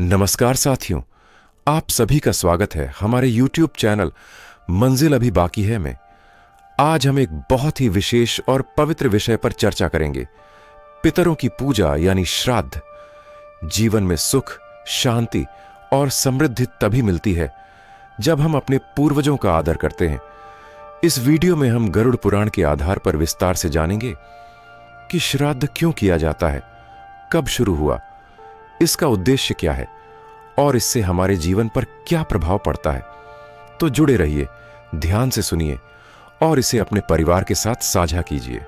नमस्कार साथियों, आप सभी का स्वागत है हमारे YouTube चैनल मंजिल अभी बाकी है में। आज हम एक बहुत ही विशेष और पवित्र विषय पर चर्चा करेंगे। पितरों की पूजा यानी श्राद्ध। जीवन में सुख, शांति और समृद्धि तभी मिलती है जब हम अपने पूर्वजों का आदर करते हैं। इस वीडियो में हम गरुड़ पुराण के आधार पर विस्तार से जानेंगे कि श्राद्ध क्यों किया जाता है, कब शुरू हुआ, इसका उद्देश्य क्या है और इससे हमारे जीवन पर क्या प्रभाव पड़ता है। तो जुड़े रहिए, ध्यान से सुनिए और इसे अपने परिवार के साथ साझा कीजिए।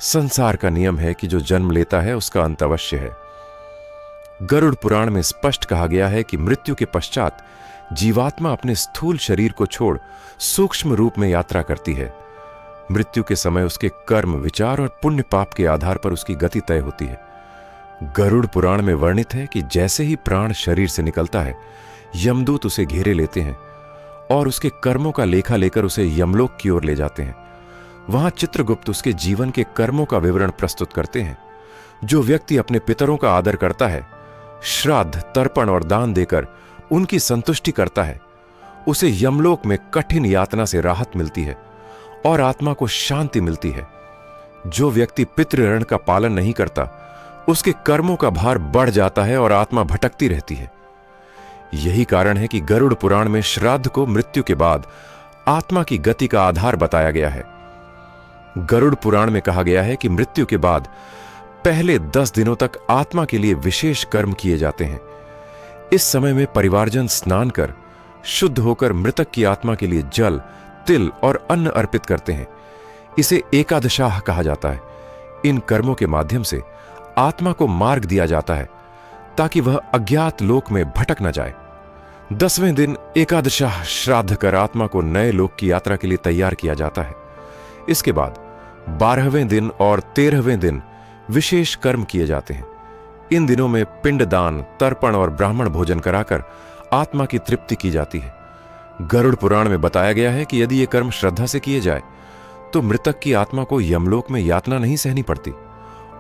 संसार का नियम है कि जो जन्म लेता है उसका अंत अवश्य है। गरुड़ पुराण में स्पष्ट कहा गया है कि मृत्यु के पश्चात जीवात्मा अपने स्थूल शरीर को छोड़ सूक्ष्म रूप में यात्रा करती है। मृत्यु के समय उसके कर्म, विचार और पुण्य पाप के आधार पर उसकी गति तय होती है। गरुड़ पुराण में वर्णित है कि जैसे ही प्राण शरीर से निकलता है, यमदूत उसे घेरे लेते हैं और उसके कर्मों का लेखा लेकर उसे यमलोक की ओर ले जाते हैं। वहां चित्रगुप्त उसके जीवन के कर्मों का विवरण प्रस्तुत करते हैं। जो व्यक्ति अपने पितरों का आदर करता है, श्राद्ध, तर्पण और दान देकर उनकी संतुष्टि करता है, उसे यमलोक में कठिन यातना से राहत मिलती है और आत्मा को शांति मिलती है। जो व्यक्ति पितृ ऋण का पालन नहीं करता, उसके कर्मों का भार बढ़ जाता है और आत्मा भटकती रहती है। यही कारण है कि गरुड़ पुराण में श्राद्ध को मृत्यु के बाद आत्मा की गति का आधार बताया गया है। गरुड़ पुराण में कहा गया है कि मृत्यु के बाद पहले 10 दिनों तक आत्मा के लिए विशेष कर्म किए जाते हैं। इस समय में परिवारजन स्नान कर शुद्ध होकर मृतक की आत्मा के लिए जल, तिल और अन्न अर्पित करते हैं। इसे एकादशाह कहा जाता है। इन कर्मों के माध्यम से आत्मा को मार्ग दिया जाता है ताकि वह अज्ञात लोक में भटक न जाए। 10वें दिन एकादशाह श्राद्ध कर आत्मा को नए लोक की यात्रा के लिए तैयार किया जाता है। इसके बाद 12वें दिन और 13वें दिन विशेष कर्म किए जाते हैं। इन दिनों में पिंडदान, तर्पण और ब्राह्मण भोजन कराकर आत्मा की तृप्ति की जाती है। गरुड़ पुराण में बताया गया है कि यदि ये कर्म श्रद्धा से किए जाए तो मृतक की आत्मा को यमलोक में यातना नहीं सहनी पड़ती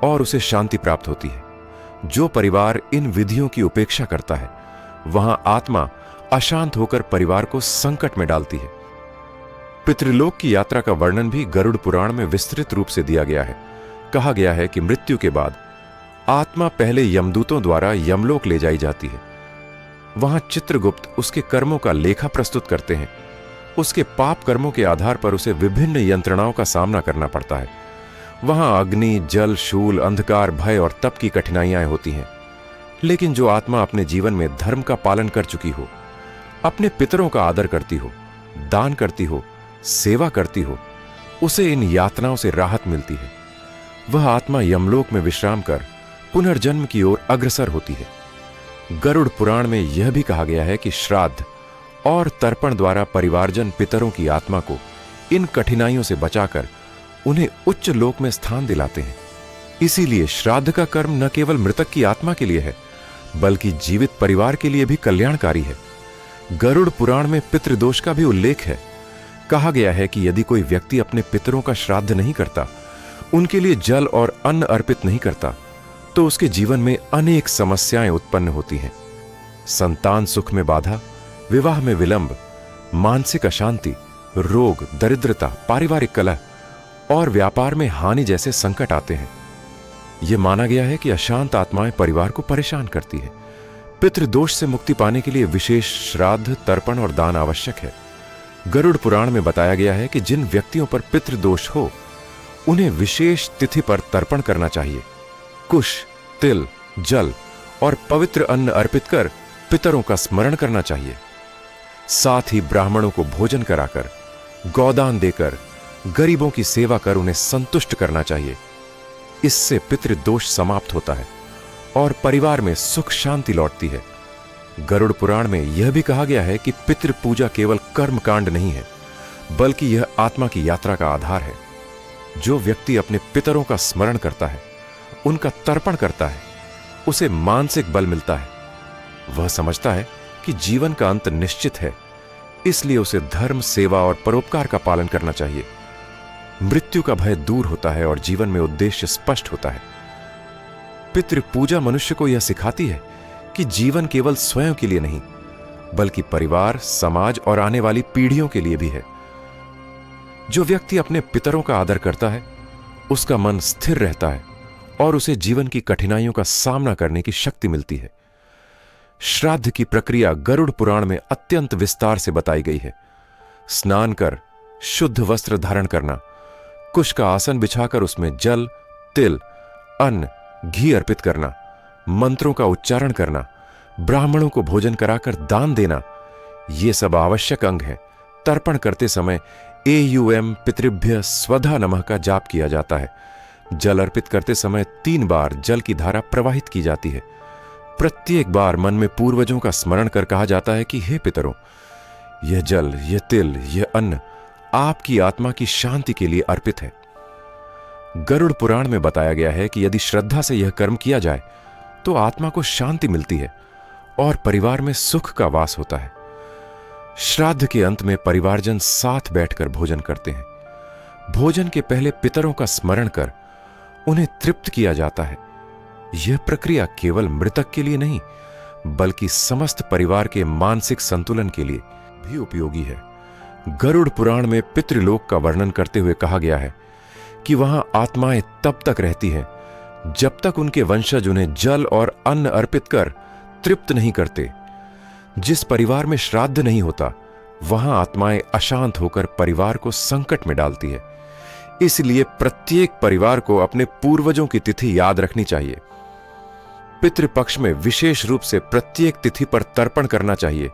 और उसे शांति प्राप्त होती है। जो परिवार इन विधियों की उपेक्षा करता है, वहां आत्मा अशांत होकर परिवार को संकट में डालती है। पितृलोक की यात्रा का वर्णन भी गरुड़ पुराण में विस्तृत रूप से दिया गया है। कहा गया है कि मृत्यु के बाद आत्मा पहले यमदूतों द्वारा यमलोक ले जाई जाती है। वहां चित्रगुप्त उसके कर्मों का लेखा प्रस्तुत करते हैं। उसके पाप कर्मों के आधार पर उसे विभिन्न यंत्रणाओं का सामना करना पड़ता है। वहां अग्नि, जल, शूल, अंधकार, भय और तप की कठिनाइयां होती हैं। लेकिन जो आत्मा अपने जीवन में धर्म का पालन कर चुकी हो, अपने पितरों का आदर करती हो, दान करती हो, सेवा करती हो, उसे इन यातनाओं से राहत मिलती है। वह आत्मा यमलोक में विश्राम कर पुनर्जन्म की ओर अग्रसर होती है। गरुड़ पुराण में यह भी कहा गया है कि श्राद्ध और तर्पण द्वारा परिवारजन पितरों की आत्मा को इन कठिनाइयों से बचाकर उन्हें उच्च लोक में स्थान दिलाते हैं। इसीलिए श्राद्ध का कर्म न केवल मृतक की आत्मा के लिए है, बल्कि जीवित परिवार के लिए भी कल्याणकारी है। गरुड़ पुराण में पितृदोष का भी उल्लेख है। कहा गया है कि यदि कोई व्यक्ति अपने पितरों का श्राद्ध नहीं करता, उनके लिए जल और अन्न अर्पित नहीं करता, तो उसके जीवन में अनेक समस्याएं उत्पन्न होती हैं। संतान सुख में बाधा, विवाह में विलंब, मानसिक अशांति, रोग, दरिद्रता, पारिवारिक कलह और व्यापार में हानि जैसे संकट आते हैं। यह माना गया है कि अशांत आत्माएं परिवार को परेशान करती है। पितृदोष से मुक्ति पाने के लिए विशेष श्राद्ध, तर्पण और दान आवश्यक है। गरुड़ पुराण में बताया गया है कि जिन व्यक्तियों पर पितृदोष हो, उन्हें विशेष तिथि पर तर्पण करना चाहिए। कुश, तिल, जल और पवित्र अन्न अर्पित कर पितरों का स्मरण करना चाहिए। साथ ही ब्राह्मणों को भोजन कराकर, गौदान देकर, गरीबों की सेवा कर उन्हें संतुष्ट करना चाहिए। इससे पितृदोष समाप्त होता है और परिवार में सुख शांति लौटती है। गरुड़ पुराण में यह भी कहा गया है कि पितृ पूजा केवल कर्म कांड नहीं है, बल्कि यह आत्मा की यात्रा का आधार है। जो व्यक्ति अपने पितरों का स्मरण करता है, उनका तर्पण करता है, उसे मानसिक बल मिलता है। वह समझता है कि जीवन का अंत निश्चित है, इसलिए उसे धर्म, सेवा और परोपकार का पालन करना चाहिए। मृत्यु का भय दूर होता है और जीवन में उद्देश्य स्पष्ट होता है। पितृ पूजा मनुष्य को यह सिखाती है कि जीवन केवल स्वयं के लिए नहीं, बल्कि परिवार, समाज और आने वाली पीढ़ियों के लिए भी है। जो व्यक्ति अपने पितरों का आदर करता है, उसका मन स्थिर रहता है और उसे जीवन की कठिनाइयों का सामना करने की शक्ति मिलती है। श्राद्ध की प्रक्रिया गरुड़ पुराण में अत्यंत विस्तार से बताई गई है। स्नान कर शुद्ध वस्त्र धारण करना, कुश का आसन बिछाकर उसमें जल, तिल, अन्न, घी अर्पित करना, मंत्रों का उच्चारण करना, ब्राह्मणों को भोजन कराकर दान देना, ये सब आवश्यक अंग हैं। तर्पण करते समय एयुएम पितृभ्य स्वधा नमः का जाप किया जाता है। जल अर्पित करते समय 3 बार जल की धारा प्रवाहित की जाती है। प्रत्येक बार मन में पूर्वजों का स्मरण कर कहा जाता है कि हे पितरों, यह जल, यह तिल, यह अन्न आपकी आत्मा की शांति के लिए अर्पित है। गरुड़ पुराण में बताया गया है कि यदि श्रद्धा से यह कर्म किया जाए तो आत्मा को शांति मिलती है और परिवार में सुख का वास होता है। श्राद्ध के अंत में परिवारजन साथ बैठकर भोजन करते हैं। भोजन के पहले पितरों का स्मरण कर उन्हें तृप्त किया जाता है। यह प्रक्रिया केवल मृतक के लिए नहीं, बल्कि समस्त परिवार के मानसिक संतुलन के लिए भी उपयोगी है। गरुड़ पुराण में पितृलोक का वर्णन करते हुए कहा गया है कि वहां आत्माएं तब तक रहती हैं जब तक उनके वंशज उन्हें जल और अन्न अर्पित कर तृप्त नहीं करते। जिस परिवार में श्राद्ध नहीं होता, वहां आत्माएं अशांत होकर परिवार को संकट में डालती है। इसलिए प्रत्येक परिवार को अपने पूर्वजों की तिथि याद रखनी चाहिए। पितृपक्ष में विशेष रूप से प्रत्येक तिथि पर तर्पण करना चाहिए।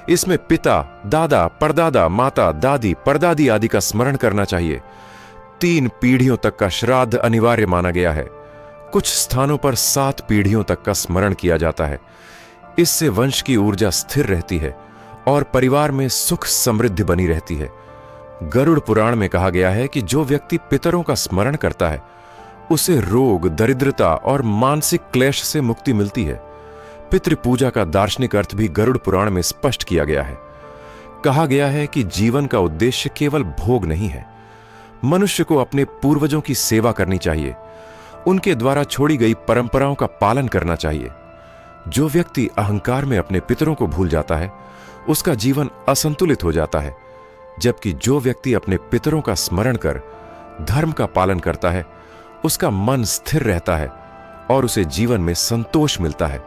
इसमें पिता, दादा, परदादा, माता, दादी, परदादी आदि का स्मरण करना चाहिए। 3 पीढ़ियों तक का श्राद्ध अनिवार्य माना गया है। कुछ स्थानों पर 7 पीढ़ियों तक का स्मरण किया जाता है। इससे वंश की ऊर्जा स्थिर रहती है और परिवार में सुख समृद्धि बनी रहती है। गरुड़ पुराण में कहा गया है कि जो व्यक्ति पितरों का स्मरण करता है, उसे रोग, दरिद्रता और मानसिक क्लेश से मुक्ति मिलती है। पितृपूजा का दार्शनिक अर्थ भी गरुड़ पुराण में स्पष्ट किया गया है। कहा गया है कि जीवन का उद्देश्य केवल भोग नहीं है। मनुष्य को अपने पूर्वजों की सेवा करनी चाहिए। उनके द्वारा छोड़ी गई परंपराओं का पालन करना चाहिए। जो व्यक्ति अहंकार में अपने पितरों को भूल जाता है, उसका जीवन असंतुलित हो जाता है, जबकि जो व्यक्ति अपने पितरों का स्मरण कर धर्म का पालन करता है, उसका मन स्थिर रहता है और उसे जीवन में संतोष मिलता है।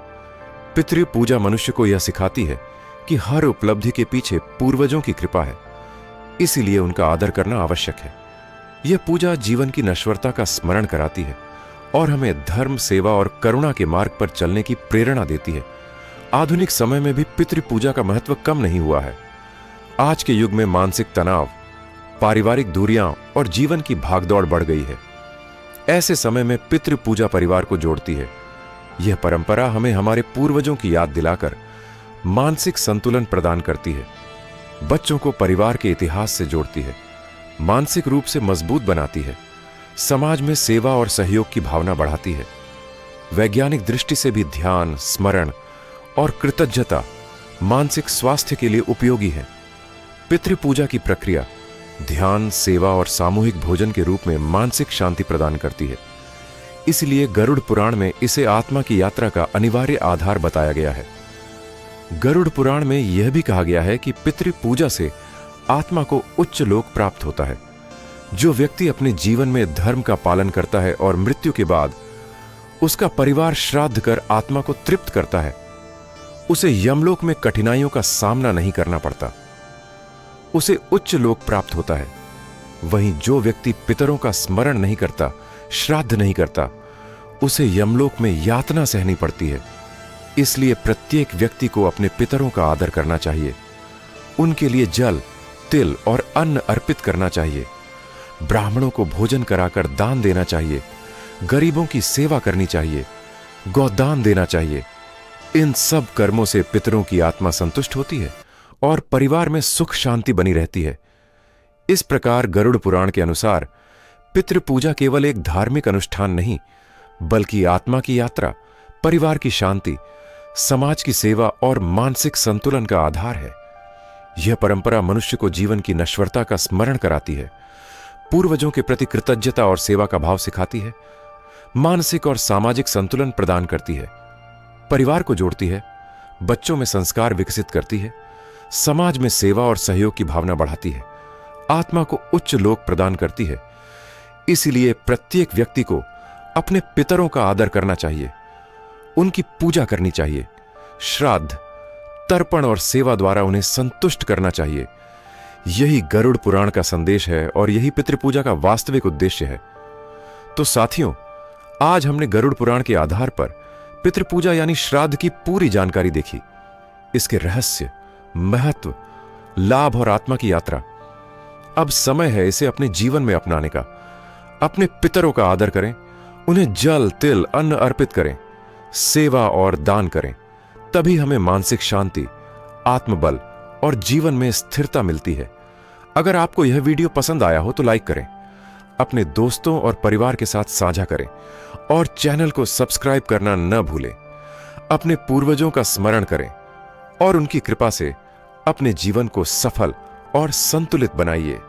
पितृ पूजा मनुष्य को यह सिखाती है कि हर उपलब्धि के पीछे पूर्वजों की कृपा है, इसीलिए उनका आदर करना आवश्यक है। यह पूजा जीवन की नश्वरता का स्मरण कराती है और हमें धर्म, सेवा और करुणा के मार्ग पर चलने की प्रेरणा देती है। आधुनिक समय में भी पितृ पूजा का महत्व कम नहीं हुआ है। आज के युग में मानसिक तनाव, पारिवारिक दूरियां और जीवन की भागदौड़ बढ़ गई है। ऐसे समय में पितृ पूजा परिवार को जोड़ती है। यह परंपरा हमें हमारे पूर्वजों की याद दिलाकर मानसिक संतुलन प्रदान करती है, बच्चों को परिवार के इतिहास से जोड़ती है, मानसिक रूप से मजबूत बनाती है, समाज में सेवा और सहयोग की भावना बढ़ाती है। वैज्ञानिक दृष्टि से भी ध्यान, स्मरण और कृतज्ञता मानसिक स्वास्थ्य के लिए उपयोगी है। पितृ पूजा की प्रक्रिया ध्यान, सेवा और सामूहिक भोजन के रूप में मानसिक शांति प्रदान करती है। इसलिए गरुड़ पुराण में इसे आत्मा की यात्रा का अनिवार्य आधार बताया गया है। गरुड़ पुराण में यह भी कहा गया है कि पितृ पूजा से आत्मा को उच्च लोक प्राप्त होता है। जो व्यक्ति अपने जीवन में धर्म का पालन करता है और मृत्यु के बाद उसका परिवार श्राद्ध कर आत्मा को तृप्त करता है, उसे यमलोक में कठिनाइयों का सामना नहीं करना पड़ता, उसे उच्च लोक प्राप्त होता है। वहीं जो व्यक्ति पितरों का स्मरण नहीं करता, श्राद्ध नहीं करता, उसे यमलोक में यातना सहनी पड़ती है। इसलिए प्रत्येक व्यक्ति को अपने पितरों का आदर करना चाहिए। उनके लिए जल, तिल और अन्न अर्पित करना चाहिए। ब्राह्मणों को भोजन कराकर दान देना चाहिए। गरीबों की सेवा करनी चाहिए। गौदान देना चाहिए। इन सब कर्मों से पितरों की आत्मा संतुष्ट होती है और परिवार में सुख शांति बनी रहती है। इस प्रकार गरुड़ पुराण के अनुसार पितृ पूजा केवल एक धार्मिक अनुष्ठान नहीं, बल्कि आत्मा की यात्रा, परिवार की शांति, समाज की सेवा और मानसिक संतुलन का आधार है। यह परंपरा मनुष्य को जीवन की नश्वरता का स्मरण कराती है, पूर्वजों के प्रति कृतज्ञता और सेवा का भाव सिखाती है, मानसिक और सामाजिक संतुलन प्रदान करती है। परिवार को जोड़ती है, बच्चों में संस्कार विकसित करती है, समाज में सेवा और सहयोग की भावना बढ़ाती है, आत्मा को उच्च लोक प्रदान करती है। इसीलिए प्रत्येक व्यक्ति को अपने पितरों का आदर करना चाहिए, उनकी पूजा करनी चाहिए, श्राद्ध, तर्पण और सेवा द्वारा उन्हें संतुष्ट करना चाहिए। यही गरुड़ पुराण का संदेश है और यही पितृपूजा का वास्तविक उद्देश्य है। तो साथियों, आज हमने गरुड़ पुराण के आधार पर पितृपूजा यानी श्राद्ध की पूरी जानकारी देखी, इसके रहस्य, महत्व, लाभ और आत्मा की यात्रा। अब समय है इसे अपने जीवन में अपनाने का। अपने पितरों का आदर करें, उन्हें जल, तिल, अन्न अर्पित करें, सेवा और दान करें। तभी हमें मानसिक शांति, आत्मबल और जीवन में स्थिरता मिलती है। अगर आपको यह वीडियो पसंद आया हो तो लाइक करें, अपने दोस्तों और परिवार के साथ साझा करें और चैनल को सब्सक्राइब करना न भूलें। अपने पूर्वजों का स्मरण करें और उनकी कृपा से अपने जीवन को सफल और संतुलित बनाइए।